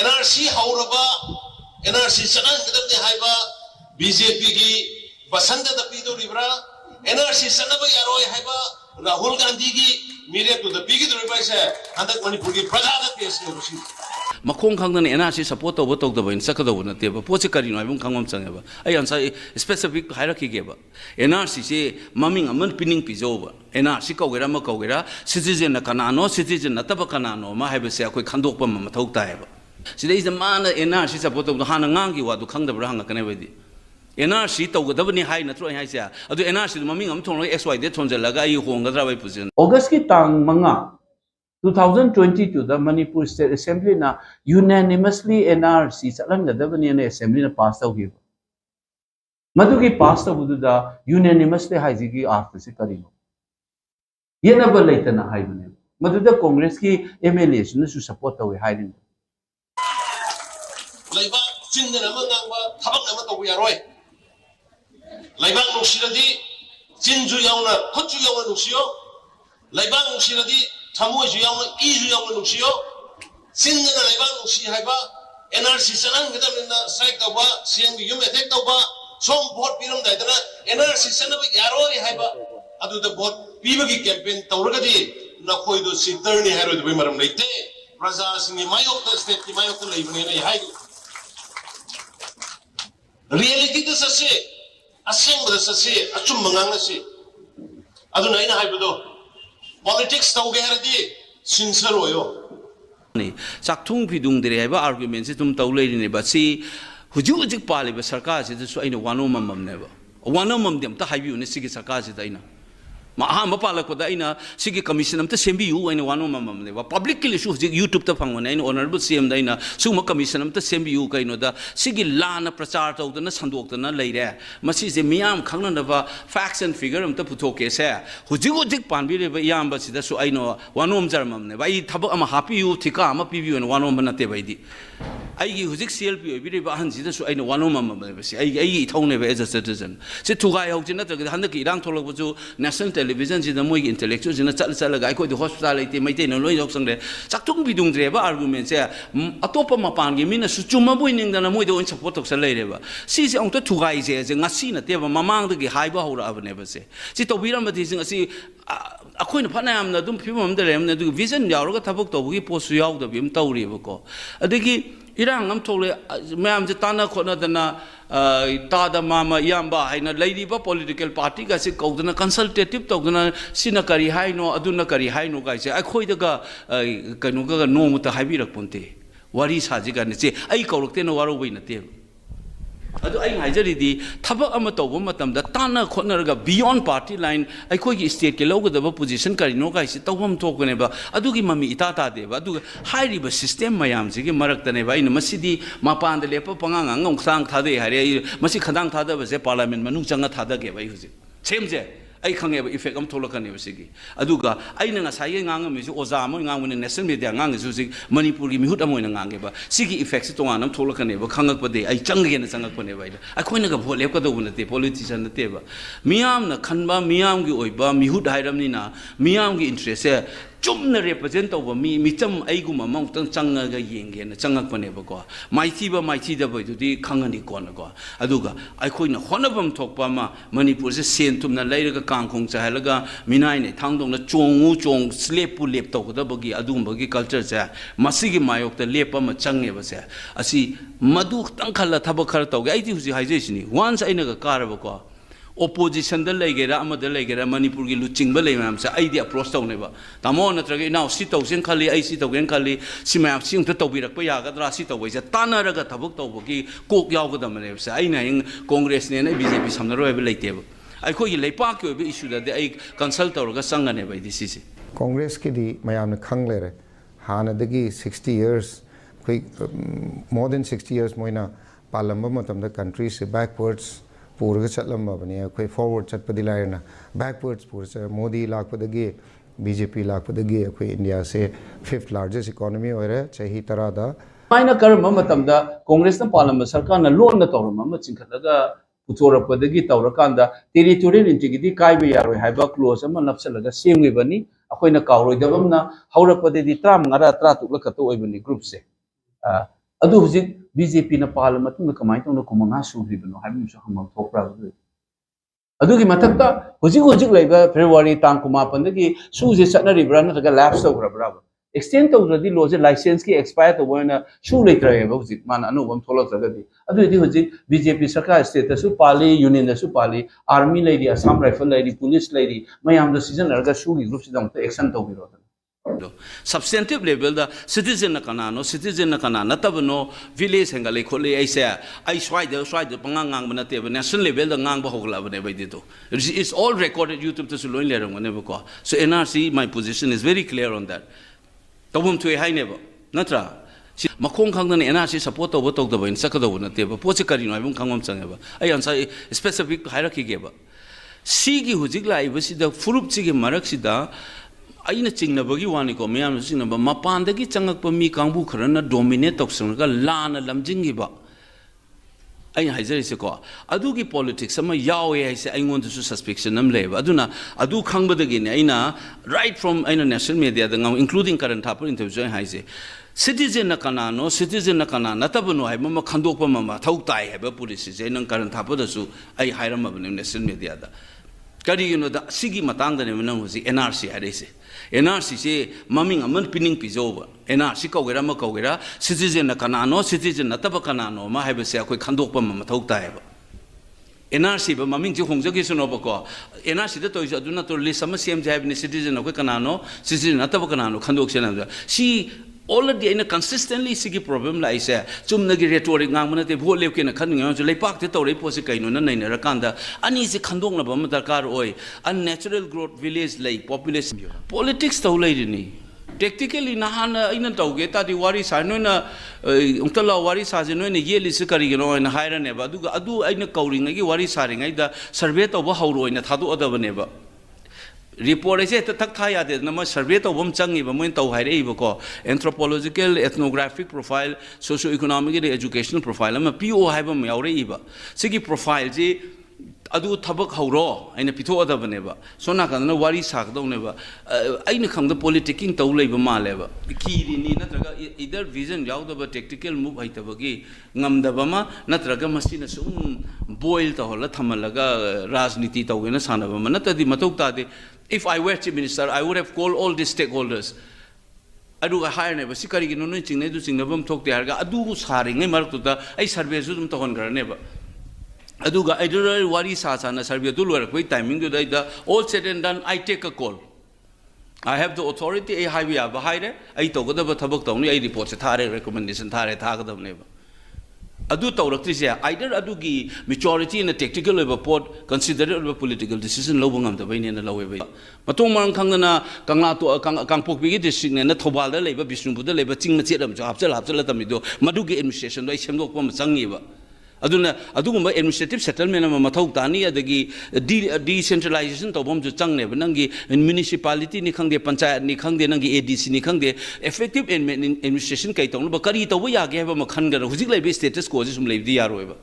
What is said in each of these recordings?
NRC hauraba NRC sanan kadamne haiba BJP ki basanda da pido libra NRC sanaba yaroi haiba Rahul Gandhi ki mere to the pigi to ribaisa andak Manipur ki praja da case ne rusi Makong kang na NRC support to botok da bain sakado na te ba poche karino ay bung kangam changeba ay ansa specific hierarchy ge ba NRC se maming aman pining pijo ba NRC ko gera ma ko gera citizen na kanano citizen na taba kanano ma haiba se akoi khandok pa ma thok ta ba sidai zamana NRC support to hana ngang gi wa du khang da bra hang kana ba di NRC to ga da bani hai na tro hai sia adu NRC maming am thong XY de thon jala ga ai hong ga dra bai pusin August ki tang manga 2022 the Manipur State Assembly na unanimously NRC salan ga da bani na assembly na pass out gi madu ki pass out bu da unanimously hai ji ki after se kari ye na ba laita na hai bane madu da Congress ki MLA su su support to hai rin laiba chin na ma ngang ba thabak na ma to ya roi laiba no shiradi chin ju yauna khot ju yauna no shiyo laiba no shiradi thamoi ju yauna I ju yauna no shiyo chin na laiba no shi haiba NRC sanan gidam na strike to ba CM gi yum attack to ba som vote piram dai dana NRC sanan ba yaroi haiba adu da vote piba gi campaign tawraga di na khoi do sitter ni haro de maram leite praja singi mayok da state ki mayok da leibne na hai reality to sase aseng da sase Achumbno na se adu nai na haibudo politics tau ge haradi sincere oyo ni sakthung phidung dire haiba argument se tum tau leiri ne ba si huju hujik pale ba sarkar se su aina wano mamam ne ba wano mam dem ta haibi ne sigi sarkar se aina ma ha ma pala ko da aina sigi commission am ta sembi yu aina wano mamam ne ba publicly su YouTube ta phangwan aina honorable CM da aina su ma commission am ta sembi yu kaino da sigi lana prachar tau da na sandok da na leire masi je miyam khangna na ba facts and figure am ta puthoke se hujik hujik panbi re ba yam ba si da su aina wano am jarmam ne ba I thabak ama happy yu thika ama pi yu wano am na te ba di aigi hujik CLP bi re ba han si da su aina wano mamam ne ba si aigi thong ne ba as a citizen se thugai hok jina ta han ki irang tholok bu ju national television ji da moi intellectual ji na chal chal ga ko di hospital ite mai te no loi jok sang de chaktung bidung dre ba argument se atopa mapan gi mina su chuma boi ning da na moi de on support tok sa lei re ba si se ong to thugai je ngasi na te ba mamang de gi hai ba hora ba ne ba se si to biram ba ti sing asi akhoi na phana am na dum phimam de rem na du vision yaw ro ga thabok to gi post su yaw da bim taw ri ba ko adigi irang am thole mayam je tana khona dana tada mama yamba haina lady ba political party ga se kaudana consultative togana sina kari haino aduna kari haino ga se akhoi daga kanu ga no muta habirak ponte wari saji ga ne che ai kaurokte no waro boina te adu ai haijari di thabak ama tawba matam da tana khotnar ga beyond party line ai khoi gi state ke logo da ba position kari no ga se tawbam thokne ba adu gi mami ita ta de ba adu hairi ba system mayam ji gi marak tane ba ina masidi mapan de lepa panga ngong sang tha de hare masi khadang tha da ba se parliament manu changa tha da ge ba hu ji semje ai khange ba effect am tholakane ba sigi aduga ai na ngasai ngang mi su oza mo ngang ne national media ngang su sig Manipur gi mihut amoy na ngang ba sigi effect se tonga nam tholakane ba khangak pa de ai changge na changak pa ne ba ai khoina ga bhole ka do na te politician na te ba miyam na khanba miyam gi oiba mihut hairam ni na miyam gi interest se chumna represent over mi micham aiguma mangtang changa ga yenge na changak pa ne ba ko maiti da ba du di khangani ko na ko aduga ai khoina honabam thokpa ma Manipur se sentum na leira ga kangkhong cha halaga minai ne thangdong na chongu chong slep pu lep to da bagi adum bagi culture cha masigi mayok ta lepa ma change ba se asi madu tang khala thaba khar to ga ai ti huji haije sini once aina ga kar ba ko opposition da legera amada legera Manipur gi luching ba le mam sa ai di approach taw ne ba tamo na tra ge now si taw sen khali ai si taw gen khali si ma sing ta taw bi rak pa ya ga dra si taw ja tana ra ga thabuk taw gi kok yaw ga da mane sa ai na ing congress ne na BJP samna ro ba leite ba ai khoi le pa ki be issue da de ai consult taw ga sang ne ba di si si congress ki di mayam na khang le re hana da gi 60 years khoi more than 60 years moina palamba matam da country se backwards पूर्व चलम्बा बने कोई forward चट पदी लायना backwards पूरे Modi lakh पदगे BJP lakh पदगे कोई India से 5th largest economy हो रहा है चाहिए तरह दा माइना कर्म मतम दा कांग्रेस न पार्लियामेंट सरकार न लोन न तौर म चिंखलगा पुथोर पदगी तौर कांदा टेरिटोरियल इंटीग्रिटी कायबे यारोय हाइबा क्लोज अमा नपसलगा सेमगेबनी अखोइना कावरोयदबमना हौरपदेदी 39 33 लखतो ओइबनी ग्रुप से ꯑꯗꯨ ꯍꯧꯖꯤꯛ BJP ꯅ ꯄꯥꯜꯂ ꯃꯇꯨꯡꯗ ꯀꯃꯥꯏꯅ ꯇꯧꯅ ꯀꯨꯝꯃꯉꯥ ꯁꯨꯈ꯭ꯔꯤꯕꯅꯣ ꯍꯥꯏꯕꯗꯨꯁꯨ ꯍꯪꯐꯝ ꯊꯣꯛꯄ꯭ꯔꯥ ꯑꯗꯨꯒꯤ ꯃꯊꯛꯇ ꯍꯧꯖꯤꯛ ꯂꯩꯕ ꯐꯦꯕ꯭ꯔꯨꯋꯥꯔꯤ ꯇꯥꯡ 19ꯗꯒꯤ ꯁꯨꯁꯦ ꯆꯠꯅꯔꯤꯕ꯭ꯔꯥ ꯅꯠꯇ꯭ꯔꯒ ꯂꯦꯞꯁ ꯇꯧꯈ꯭ꯔꯕ꯭ꯔꯥ ꯑꯦꯛꯁꯇꯦꯟ ꯇꯧꯗ꯭ꯔꯗꯤ ꯂꯣꯁꯦ ꯂꯥꯏꯁꯦꯟꯁꯀꯤ ꯑꯦꯛꯁꯄꯥꯌꯔ ꯇꯧꯕ ꯑꯣꯏꯅ ꯁꯨ ꯂꯩꯇ꯭ꯔꯦꯕ ꯍꯧꯖꯤꯛ ꯃꯥꯅ ꯑꯅꯧꯕ ꯑꯃ ꯊꯣꯛꯂꯛꯇ꯭ꯔꯒꯗꯤ ꯑꯗꯨꯏꯗꯤ ꯍꯧꯖꯤꯛ BJP ꯁꯔꯀꯥꯔ ꯁ꯭ꯇꯦꯠꯇꯁꯨ ꯄꯥꯜꯂꯤ ꯌꯨꯅꯤꯌꯟꯗꯁꯨ ꯄꯥꯜꯂꯤ ꯑꯥꯔꯃꯤ ꯂꯩꯔꯤ ꯑꯁꯥꯝ ꯔꯥꯏꯐꯜ ꯂꯩꯔꯤ ꯄꯨꯂꯤꯁ ꯂꯩꯔꯤ ꯃꯌꯥꯝꯗꯣ ꯁꯤꯖꯤꯟꯅꯔꯒ ꯁꯨꯒꯤ ꯒ꯭ꯔꯨꯞꯁꯤꯗꯃꯛꯇ ꯑꯦꯛꯁꯟ ꯇꯧꯕꯤꯔꯣ substantive level da citizen na kana tabno village hengale khole aise ai swide pangang bana te national level da ngang ba hogla bane bai dito it's all recorded YouTube to loin le rang ne ko so NRC my position is very clear on that tawum thui hai ne ba natra makong khang na NRC support to ba tok da bain sakado na te ba poche kari no bum khangom chang ba ai answer specific hierarchy ge ba si gi hujik lai ba si da furup chi ge marak si da aina chingna bagi wani ko meyam chingna ba mapan dagi changak pa mi kangbu kharana dominate toksang ga lana lamjing gi ba ai haijari se ko adu gi politics ama yawe ai se ai ngon su suspicion nam leba aduna adu khangba dagi ne aina right from aina national media da ngam including current hapur interview hai se citizen na kana tabno hai mama khandok pa mama thau tai hai ba police je nang current hapur da su ai hairam ba national media da kari you know da sigi matang da ne nang hosi NRC hai se NRC se maming aman pining pijoba NRC kogera ma kogera citizen na kanano citizen na taba kanano ma haiba se akoi khandok pa ma thok ta ba NRC ba maming ji hongja gi suno ba ko NRC da toy aduna to list sama CM jai ni citizen akoi kanano citizen na taba kanano khandok se na si already in a consistently sigi problem la isa chumna gi rhetoric ngang mana te bhol lep ke na khan ngang jo leipak te tore posi kaino na naina ra kanda ani se khandong na bam darkar oi unnatural growth village lai population politics to lai ni tactically na han ina tauge ta di wari sa no na untala wari sa je no ne ye lis kari gi no na haira ne ba adu aina kauring gi wari sa ri ngai da survey to ba hauro ina thadu adaba ne ba report is it tak thaya de nama survey to bom changi ba moin to haire ibo ko anthropological ethnographic profile socio economic and educational profile ama PO haiba ma yaure iba sigi profile ji adu thabak hauro aina pitho adaba ne ba sona kan na wari sak do ne ba aina khang da politicking to leiba ma le ba ki ni natraga either vision yaw da ba tactical move hai tabagi ngam da ba ma natraga masina sum boil to hola thamalaga rajniti to na sana ba na tadi matok ta de if I were chief minister I would have called all the stakeholders adu hire ne ba sikari gi no chingne du chingna bam thok te harga adu sari ngai mar tu da ai survey su dum to hon gar ne ba adu ga either wari sa sa na survey tu lor koi timing du da all said and done I take a call I have the authority ai highway ba hire ai to ga da ba thabak to ni ai report se thare recommendation thare tha ga da ne ba adu tawrakti se either adu gi majority in a tactical report consider political decision lo bangam da baine na lawe bai matong mang khang na kangla to kangpok bi district ne na thobal da leba bisnupur da leba ching ma cheram jo hapchal tam do madu gi administration do semdok pam changi ba aduna adugumba administrative settlement ma mathau tani adagi decentralization to bom jo changne ba nangi municipality ni khangde panchayat ni khangde nangi ADC ni khangde effective administration kai tong ba kari to ya ge ba ma khan ga hujik lai be status ko sum lai di yaro ba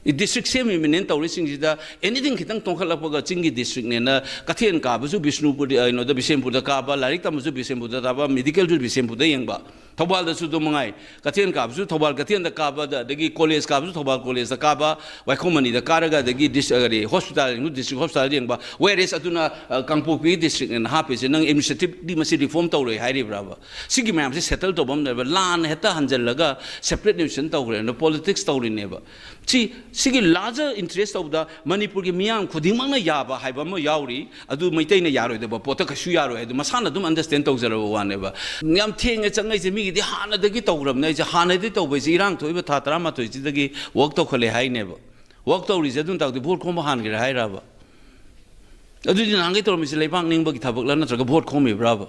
district same eminent tawri sing jida anything khitang tongkhala pa ga chingi district ne na kathen ka ba ju bisnupur no da bisempur da ka ba larik tam ju bisempur da ba medical ju bisempur da yang ba thobal da su do mangai kathen ka ju thobal kathen da ka ba da gi college ka ju thobal college da ka ba waikhomani da karaga da gi hospital nu district hospital yang ba where is aduna kangpokpi district ne ha pe se nang administrative di masi reform tawre hai ri bra ba sigi mam se settle to bom ne ba lan heta hanjal laga separate nation tawre no politics tawri ne ba chi sigi larger interest of the Manipur ki miyang khudimang na yaba haiba mo yauri adu maitai na yaroi da ba pota ka shu yaroi adu masana dum understand tau zara wa ne ba ngam theng changai se mi gi hana da gi tawram na je hana de tau ba ji rang thoi ba tha tara ma thoi ji da gi work to khale hai ne ba work to ri je dun tau de vote khom han gi hai ra ba adu ji nang gi tor mi se leibang ning ba gi thabak la na tra ga vote khom mi bra ba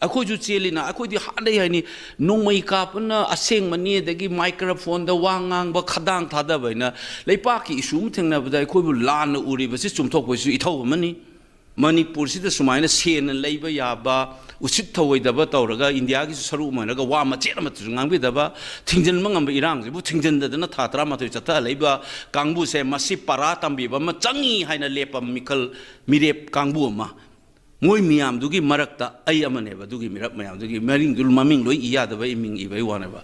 akhoi ju chelina akhoi di hada yani nongmai kapna aseng mani dagi microphone da wangang ba khadang thada baina leipa ki issue thengna bada akhoi bu lan uri ba si chumthok ba su ithau mani Manipur si da sumaina sen leiba ya ba usit thawai da ba tawraga India gi saru ma ga wa ma chera ma ngang bi da ba thingjan mangam ba irang bu thingjan da na tha tra ma thoi chatha leiba kangbu se masi para tambi ba ma changi haina lepa mikal mirep kangbu ma Moi miam dugi marakta ay amane ba dugi mirap mayam dugi maring dul maming loi iya da ba iming ibai wana ba